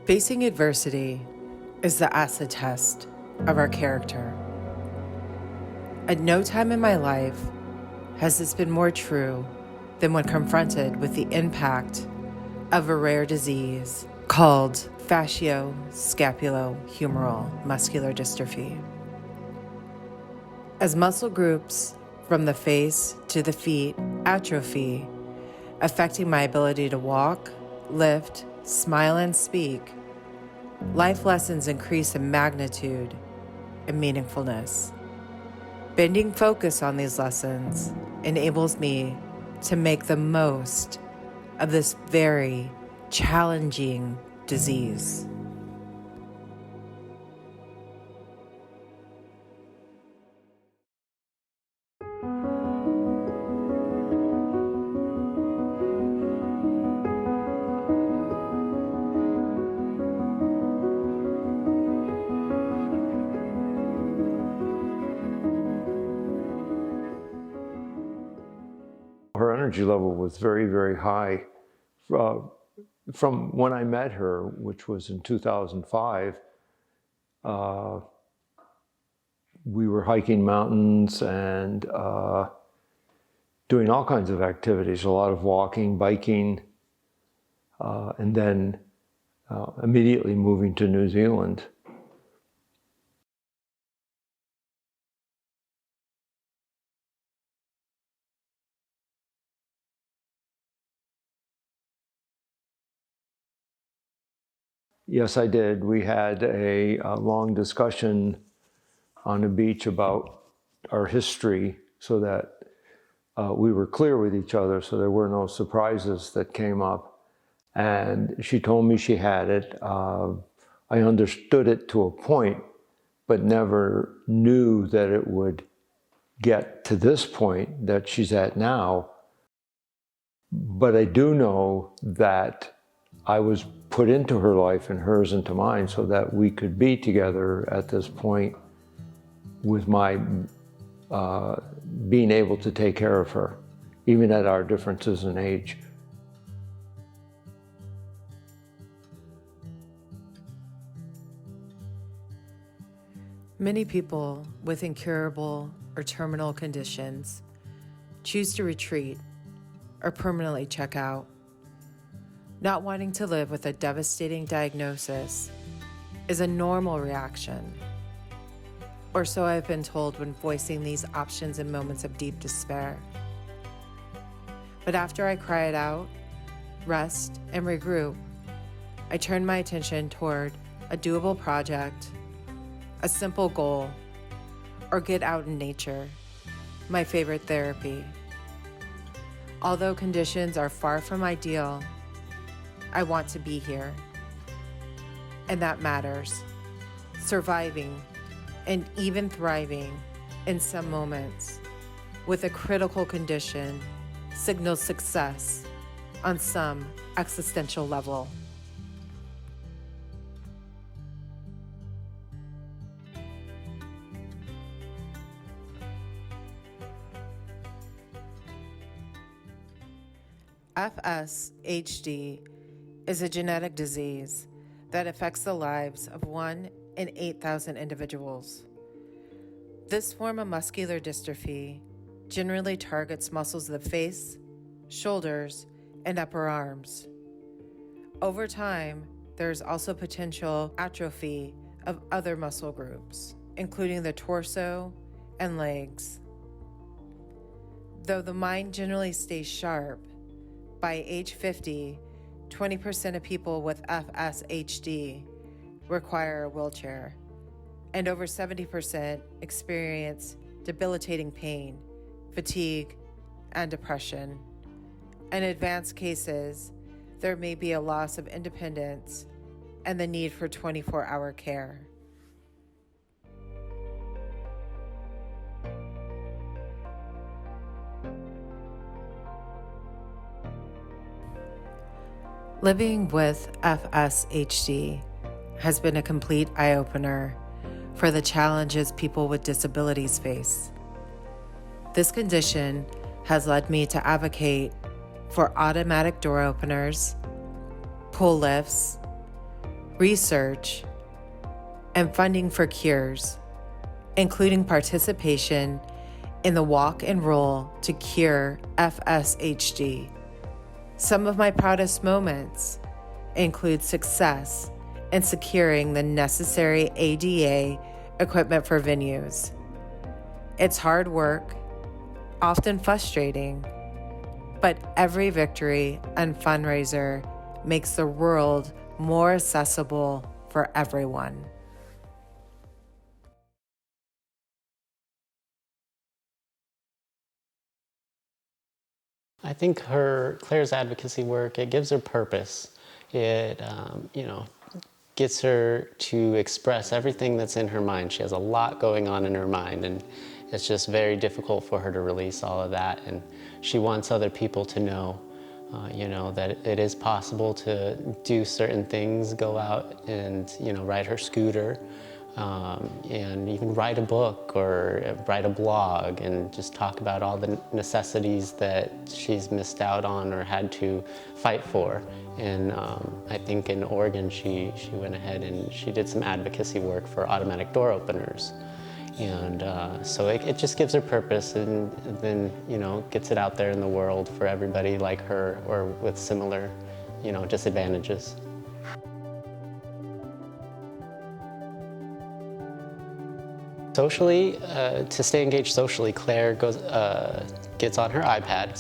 Facing adversity is the acid test of our character. At no time in my life has this been more true than when confronted with the impact of a rare disease called fascioscapulohumeral muscular dystrophy. As muscle groups from the face to the feet atrophy, affecting my ability to walk, lift, smile, and speak, life lessons increase in magnitude and meaningfulness. Bending focus on these lessons enables me to make the most of this very challenging disease. Her energy level was very, very high. From when I met her, which was in 2005, we were hiking mountains and doing all kinds of activities, a lot of walking, biking, and then immediately moving to New Zealand. Yes, I did. We had a long discussion on the beach about our history so that we were clear with each other, so there were no surprises that came up. And she told me she had it. I understood it to a point, but never knew that it would get to this point that she's at now. But I do know that I was put into her life and hers into mine so that we could be together at this point with my being able to take care of her, even at our differences in age. Many people with incurable or terminal conditions choose to retreat or permanently check out. Not wanting to live with a devastating diagnosis is a normal reaction, or so I've been told when voicing these options in moments of deep despair. But after I cry it out, rest, and regroup, I turn my attention toward a doable project, a simple goal, or get out in nature, my favorite therapy. Although conditions are far from ideal, I want to be here. And that matters. Surviving and even thriving in some moments with a critical condition signals success on some existential level. FSHD is a genetic disease that affects the lives of 1 in 8,000 individuals. This form of muscular dystrophy generally targets muscles of the face, shoulders, and upper arms. Over time, there is also potential atrophy of other muscle groups, including the torso and legs. Though the mind generally stays sharp, by age 50, 20% of people with FSHD require a wheelchair, and over 70% experience debilitating pain, fatigue, and depression. In advanced cases, there may be a loss of independence and the need for 24-hour care. Living with FSHD has been a complete eye-opener for the challenges people with disabilities face. This condition has led me to advocate for automatic door openers, pull lifts, research, and funding for cures, including participation in the Walk and Roll to Cure FSHD. Some of my proudest moments include success in securing the necessary ADA equipment for venues. It's hard work, often frustrating, but every victory and fundraiser makes the world more accessible for everyone. I think Claire's advocacy work, it gives her purpose. It, gets her to express everything that's in her mind. She has a lot going on in her mind, and it's just very difficult for her to release all of that. And she wants other people to know, that it is possible to do certain things, go out and, ride her scooter, and even write a book or write a blog and just talk about all the necessities that she's missed out on or had to fight for. And I think in Oregon, she went ahead and she did some advocacy work for automatic door openers. And so it just gives her purpose, and then, gets it out there in the world for everybody like her or with similar, disadvantages. Socially, to stay engaged socially, Claire gets on her iPad,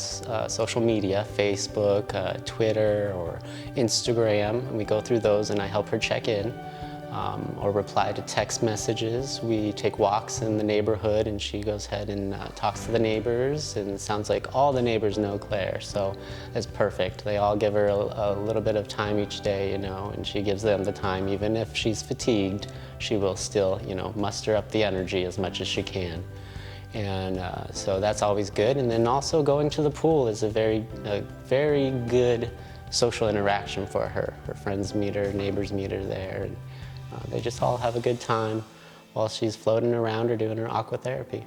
social media, Facebook, Twitter, or Instagram, and we go through those and I help her check in or reply to text messages. We take walks in the neighborhood and she goes ahead and talks to the neighbors, and it sounds like all the neighbors know Claire, so it's perfect. They all give her a little bit of time each day, and she gives them the time. Even if she's fatigued, she will still, muster up the energy as much as she can. And so that's always good. And then also going to the pool is a very good social interaction for her. Her friends meet her, neighbors meet her there, and they just all have a good time while she's floating around or doing her aqua therapy.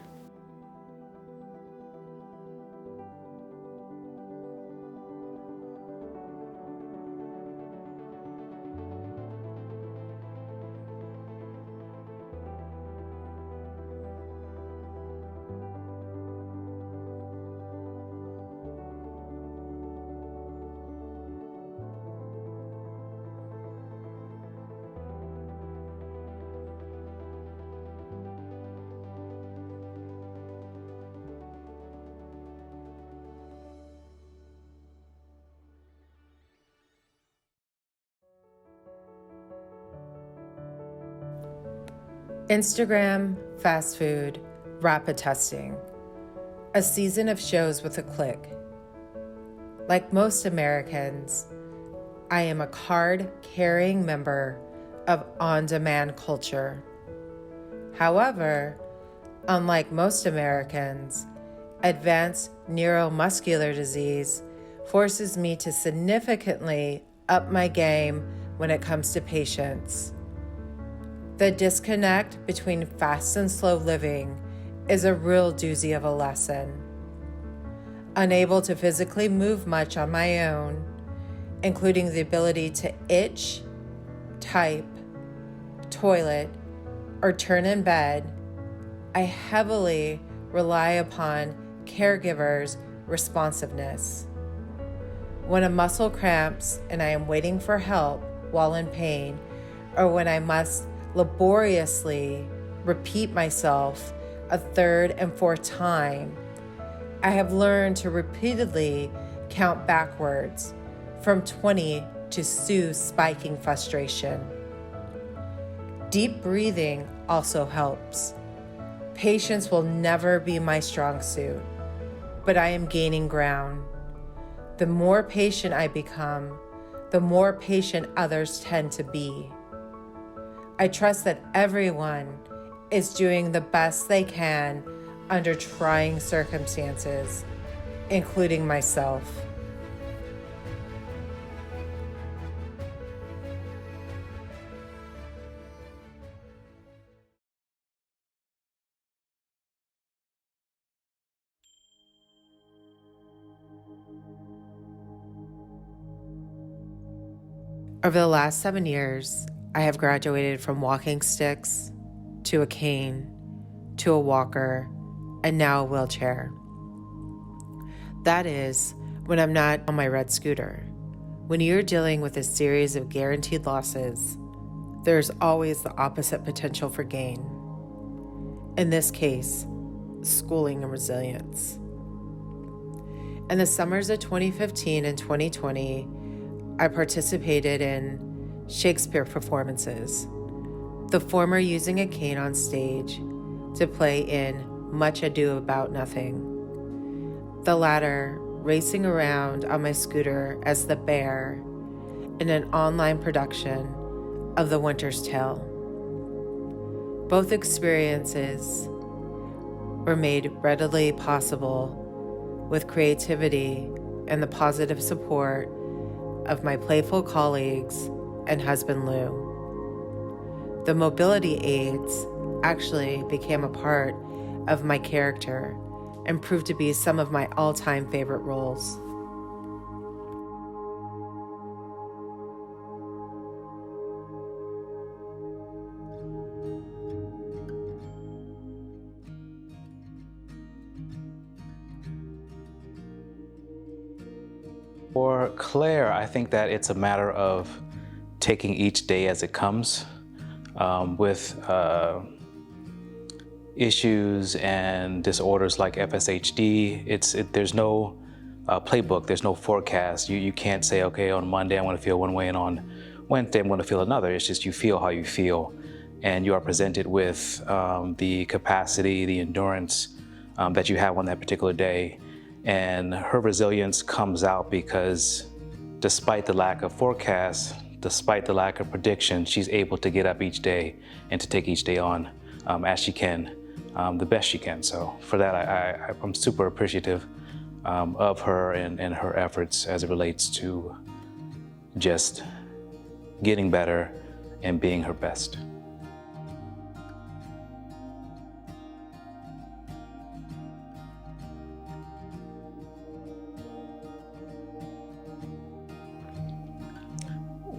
Instagram, fast food, rapid testing. A season of shows with a click. Like most Americans, I am a card-carrying member of on-demand culture. However, unlike most Americans, advanced neuromuscular disease forces me to significantly up my game when it comes to patience. The disconnect between fast and slow living is a real doozy of a lesson. Unable to physically move much on my own, including the ability to itch, type, toilet, or turn in bed, I heavily rely upon caregivers' responsiveness. When a muscle cramps and I am waiting for help while in pain, or when I must laboriously repeat myself a third and fourth time, I have learned to repeatedly count backwards from 20 to soothe spiking frustration. Deep breathing also helps. Patience will never be my strong suit, but I am gaining ground. The more patient I become, the more patient others tend to be. I trust that everyone is doing the best they can under trying circumstances, including myself. Over the last 7 years, I have graduated from walking sticks to a cane to a walker and now a wheelchair. That is, when I'm not on my red scooter. When you're dealing with a series of guaranteed losses, there's always the opposite potential for gain. In this case, schooling and resilience. In the summers of 2015 and 2020, I participated in Shakespeare performances, the former using a cane on stage to play in Much Ado About Nothing, the latter racing around on my scooter as the bear in an online production of The Winter's Tale. Both experiences were made readily possible with creativity and the positive support of my playful colleagues and husband Lou. The mobility aids actually became a part of my character and proved to be some of my all-time favorite roles. For Claire, I think that it's a matter of taking each day as it comes. With issues and disorders like FSHD, there's no playbook, there's no forecast. You can't say, okay, on Monday I'm going to feel one way and on Wednesday I'm going to feel another. It's just you feel how you feel. And you are presented with the capacity, the endurance that you have on that particular day. And her resilience comes out because despite the lack of forecast, despite the lack of prediction, she's able to get up each day and to take each day on as she can, the best she can. So for that, I'm super appreciative of her and her efforts as it relates to just getting better and being her best.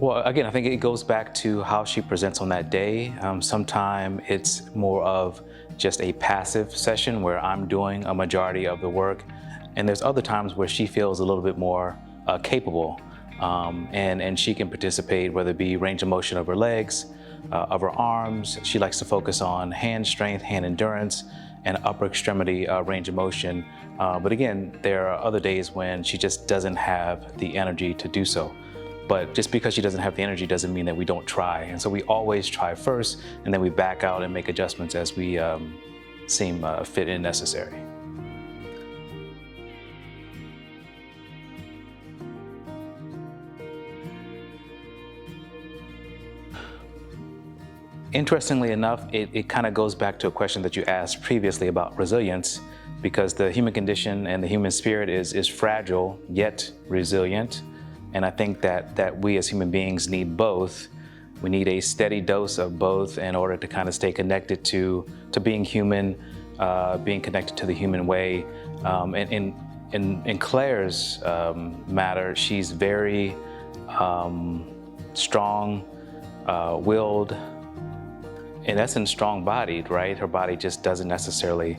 Well, again, I think it goes back to how she presents on that day. Sometimes it's more of just a passive session where I'm doing a majority of the work. And there's other times where she feels a little bit more capable and she can participate, whether it be range of motion of her legs, of her arms. She likes to focus on hand strength, hand endurance, and upper extremity range of motion. But again, there are other days when she just doesn't have the energy to do so. But just because she doesn't have the energy doesn't mean that we don't try. And so we always try first, and then we back out and make adjustments as we seem fit and necessary. Interestingly enough, it kind of goes back to a question that you asked previously about resilience, because the human condition and the human spirit is fragile yet resilient. And I think that we as human beings need both. We need a steady dose of both in order to kind of stay connected to being human, being connected to the human way. And in Claire's matter, she's very strong-willed, in essence, strong-bodied, right? Her body just doesn't necessarily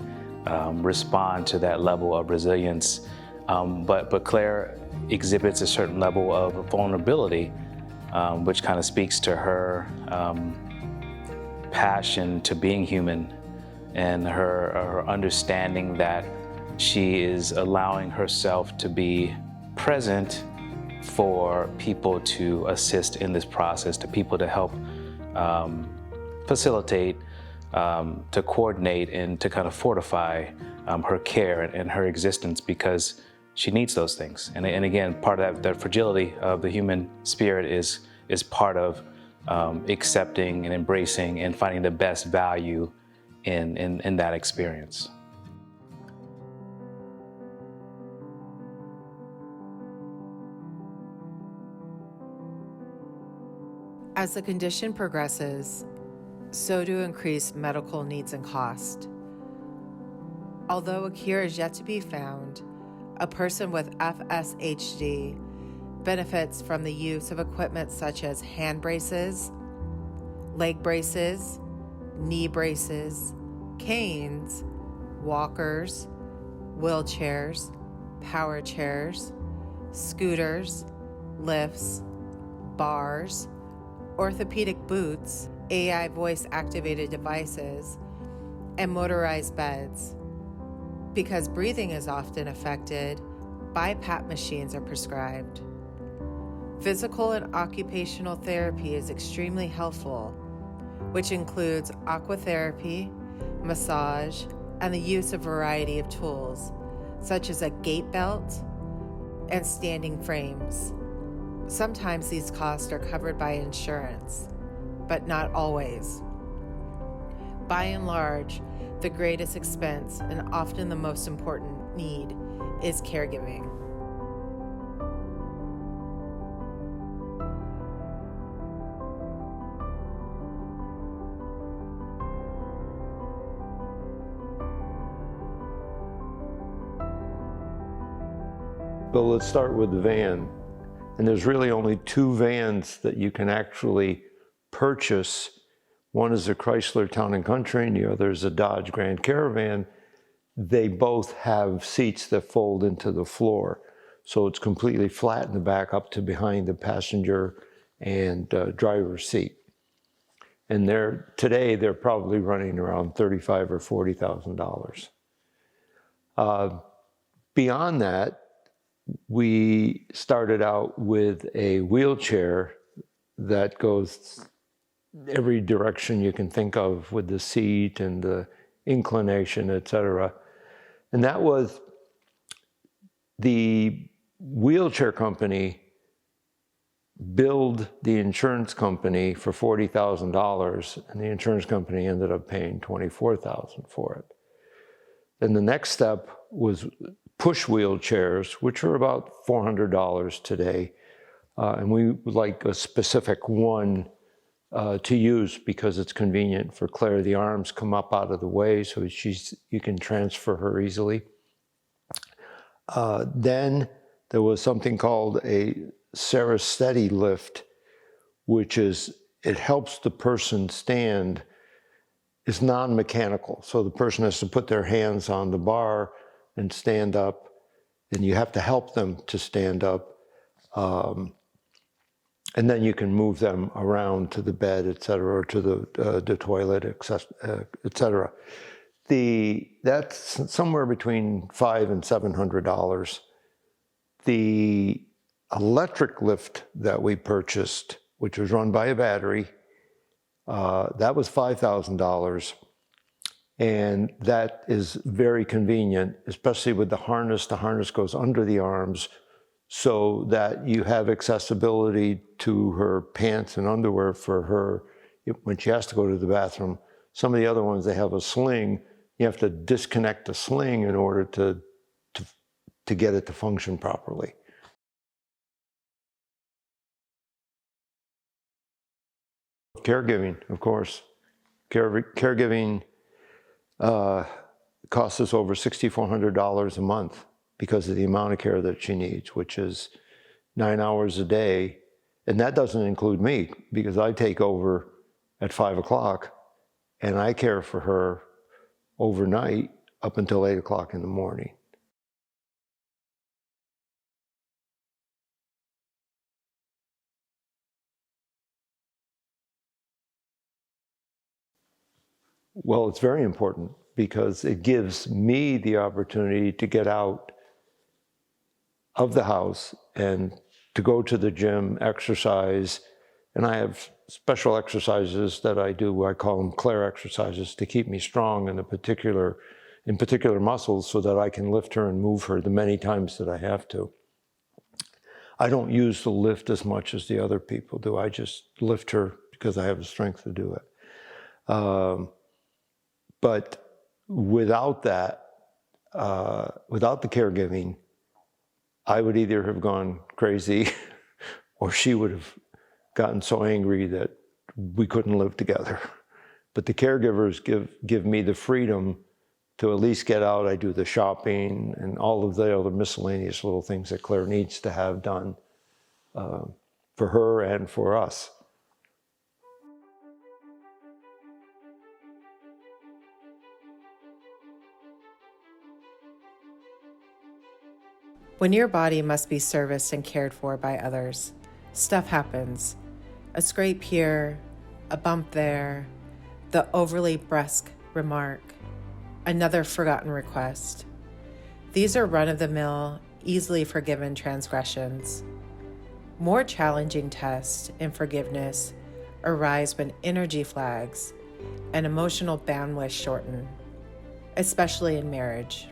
respond to that level of resilience. But Claire exhibits a certain level of vulnerability, which kind of speaks to her passion to being human and her understanding that she is allowing herself to be present for people to assist in this process, to people to help facilitate, to coordinate, and to kind of fortify her care and her existence, because she needs those things. And again, part of that fragility of the human spirit is part of accepting and embracing and finding the best value in that experience. As the condition progresses, so do increased medical needs and cost. Although a cure is yet to be found, a person with FSHD benefits from the use of equipment such as hand braces, leg braces, knee braces, canes, walkers, wheelchairs, power chairs, scooters, lifts, bars, orthopedic boots, AI voice-activated devices, and motorized beds. Because breathing is often affected, BiPAP machines are prescribed. Physical and occupational therapy is extremely helpful, which includes aquatherapy, massage, and the use of a variety of tools, such as a gait belt and standing frames. Sometimes these costs are covered by insurance, but not always. By and large, the greatest expense and often the most important need is caregiving. But let's start with the van. And there's really only two vans that you can actually purchase. One is a Chrysler Town & Country, and the other is a Dodge Grand Caravan. They both have seats that fold into the floor. So it's completely flat in the back up to behind the passenger and driver's seat. And today they're probably running around $35,000 or $40,000. Beyond that, we started out with a wheelchair that goes every direction you can think of with the seat and the inclination, etc. And that was the wheelchair company billed the insurance company for $40,000, and the insurance company ended up paying $24,000 for it. Then the next step was push wheelchairs, which are about $400 today. And we would like a specific one to use because it's convenient for Claire. The arms come up out of the way so you can transfer her easily. Then there was something called a Steady lift, which it helps the person stand. It's non-mechanical. So the person has to put their hands on the bar and stand up, and you have to help them to stand up. And then you can move them around to the bed, et cetera, or to the toilet, et cetera. That's somewhere between $500 and $700. The electric lift that we purchased, which was run by a battery, that was $5,000. And that is very convenient, especially with the harness. The harness goes under the arms so that you have accessibility to her pants and underwear for her when she has to go to the bathroom. Some of the other ones, they have a sling. You have to disconnect the sling in order to get it to function properly. Caregiving, of course. Caregiving costs us over $6,400 a month because of the amount of care that she needs, which is 9 hours a day. And that doesn't include me, because I take over at 5 o'clock and I care for her overnight up until 8 o'clock in the morning. Well, it's very important because it gives me the opportunity to get out of the house and to go to the gym, exercise. And I have special exercises that I do. I call them Claire exercises to keep me strong in particular muscles so that I can lift her and move her the many times that I have to. I don't use the lift as much as the other people do. I just lift her because I have the strength to do it. But without that, without the caregiving, I would either have gone crazy or she would have gotten so angry that we couldn't live together. But the caregivers give me the freedom to at least get out. I do the shopping and all of the other miscellaneous little things that Claire needs to have done for her and for us. When your body must be serviced and cared for by others, stuff happens. A scrape here, a bump there, the overly brusque remark, another forgotten request. These are run-of-the-mill, easily forgiven transgressions. More challenging tests in forgiveness arise when energy flags and emotional bandwidth shorten, especially in marriage.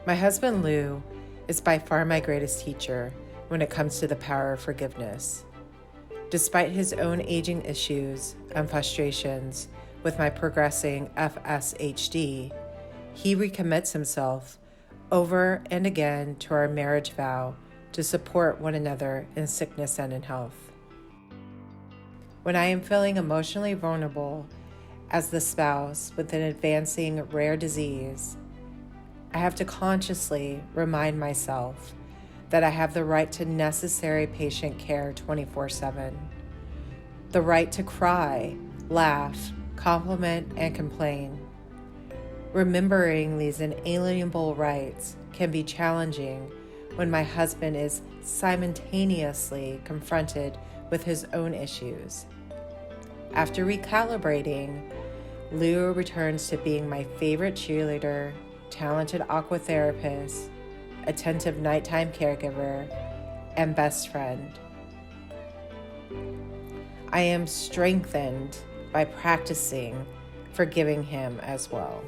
My husband Lou is by far my greatest teacher when it comes to the power of forgiveness. Despite his own aging issues and frustrations with my progressing FSHD, he recommits himself over and again to our marriage vow to support one another in sickness and in health. When I am feeling emotionally vulnerable as the spouse with an advancing rare disease, I have to consciously remind myself that I have the right to necessary patient care 24/7, the right to cry, laugh, compliment, and complain. Remembering these inalienable rights can be challenging when my husband is simultaneously confronted with his own issues. After recalibrating, Lou returns to being my favorite cheerleader, talented aqua therapist, attentive nighttime caregiver, and best friend. I am strengthened by practicing forgiving him as well.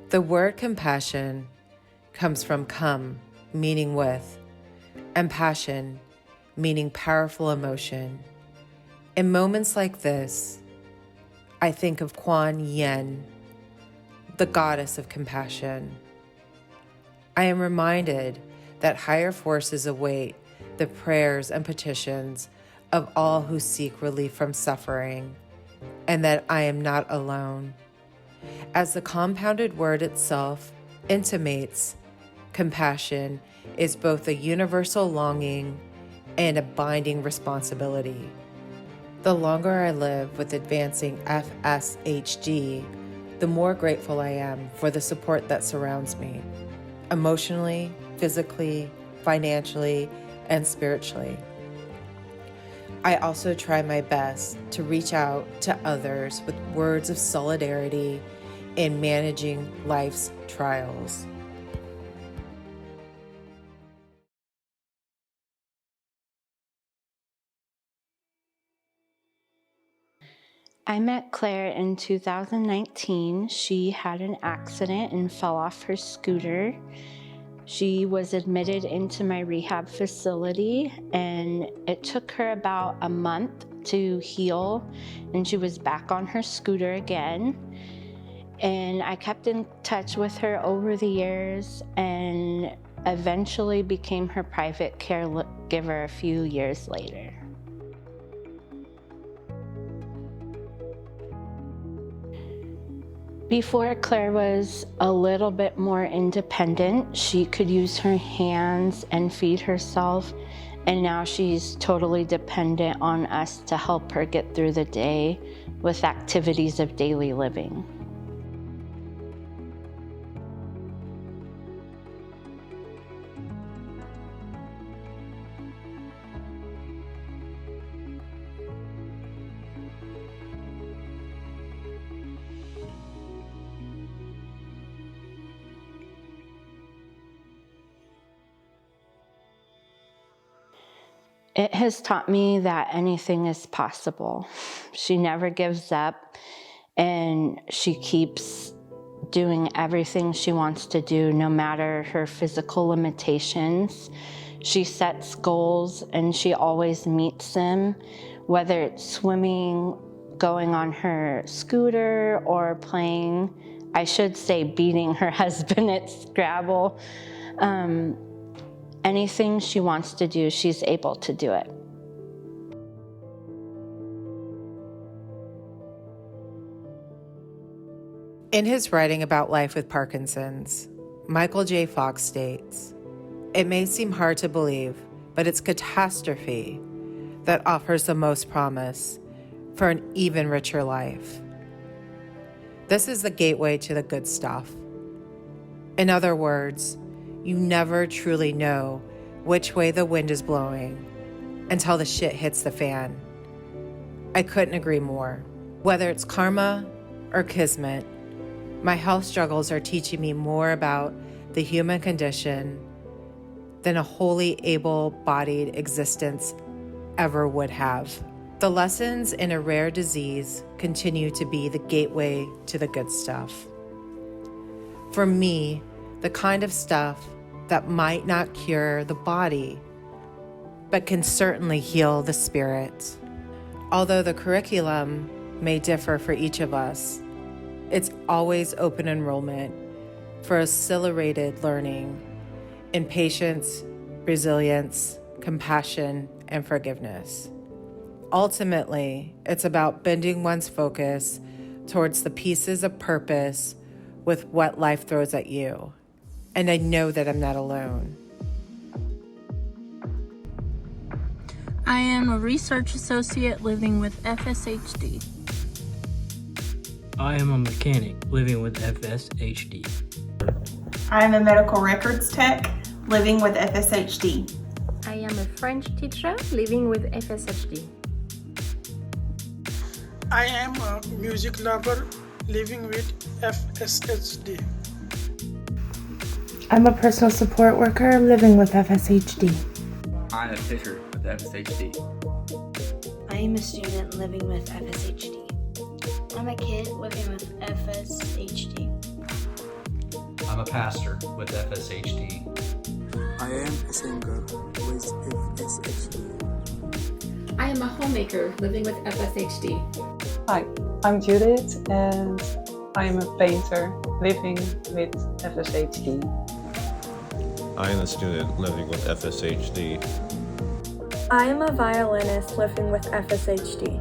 The word compassion comes from come, meaning with, and passion, meaning powerful emotion. In moments like this, I think of Kuan Yin, the goddess of compassion. I am reminded that higher forces await the prayers and petitions of all who seek relief from suffering, and that I am not alone. As the compounded word itself intimates, compassion is both a universal longing and a binding responsibility. The longer I live with advancing FSHD, the more grateful I am for the support that surrounds me, emotionally, physically, financially, and spiritually. I also try my best to reach out to others with words of solidarity in managing life's trials. I met Claire in 2019. She had an accident and fell off her scooter. She was admitted into my rehab facility, and it took her about a month to heal, and she was back on her scooter again. And I kept in touch with her over the years and eventually became her private caregiver a few years later. Before Claire was a little bit more independent, she could use her hands and feed herself, and now she's totally dependent on us to help her get through the day with activities of daily living. It has taught me that anything is possible. She never gives up, and she keeps doing everything she wants to do, no matter her physical limitations. She sets goals, and she always meets them, whether it's swimming, going on her scooter, or playing, I should say beating her husband at Scrabble. Anything she wants to do, she's able to do it. In his writing about life with Parkinson's, Michael J. Fox states, "It may seem hard to believe, but it's catastrophe that offers the most promise for an even richer life. This is the gateway to the good stuff." In other words, you never truly know which way the wind is blowing until the shit hits the fan. I couldn't agree more. Whether it's karma or kismet, my health struggles are teaching me more about the human condition than a wholly able-bodied existence ever would have. The lessons in a rare disease continue to be the gateway to the good stuff. For me, the kind of stuff that might not cure the body, but can certainly heal the spirit. Although the curriculum may differ for each of us, it's always open enrollment for accelerated learning in patience, resilience, compassion, and forgiveness. Ultimately, it's about bending one's focus towards the pieces of purpose with what life throws at you. And I know that I'm not alone. I am a research associate living with FSHD. I am a mechanic living with FSHD. I am a medical records tech living with FSHD. I am a French teacher living with FSHD. I am a music lover living with FSHD. I'm a personal support worker living with FSHD. I'm a teacher with FSHD. I am a student living with FSHD. I'm a kid living with FSHD. I'm a pastor with FSHD. I am a singer with FSHD. I am a homemaker living with FSHD. Hi, I'm Judith and I am a painter living with FSHD. I am a student living with FSHD. I am a violinist living with FSHD.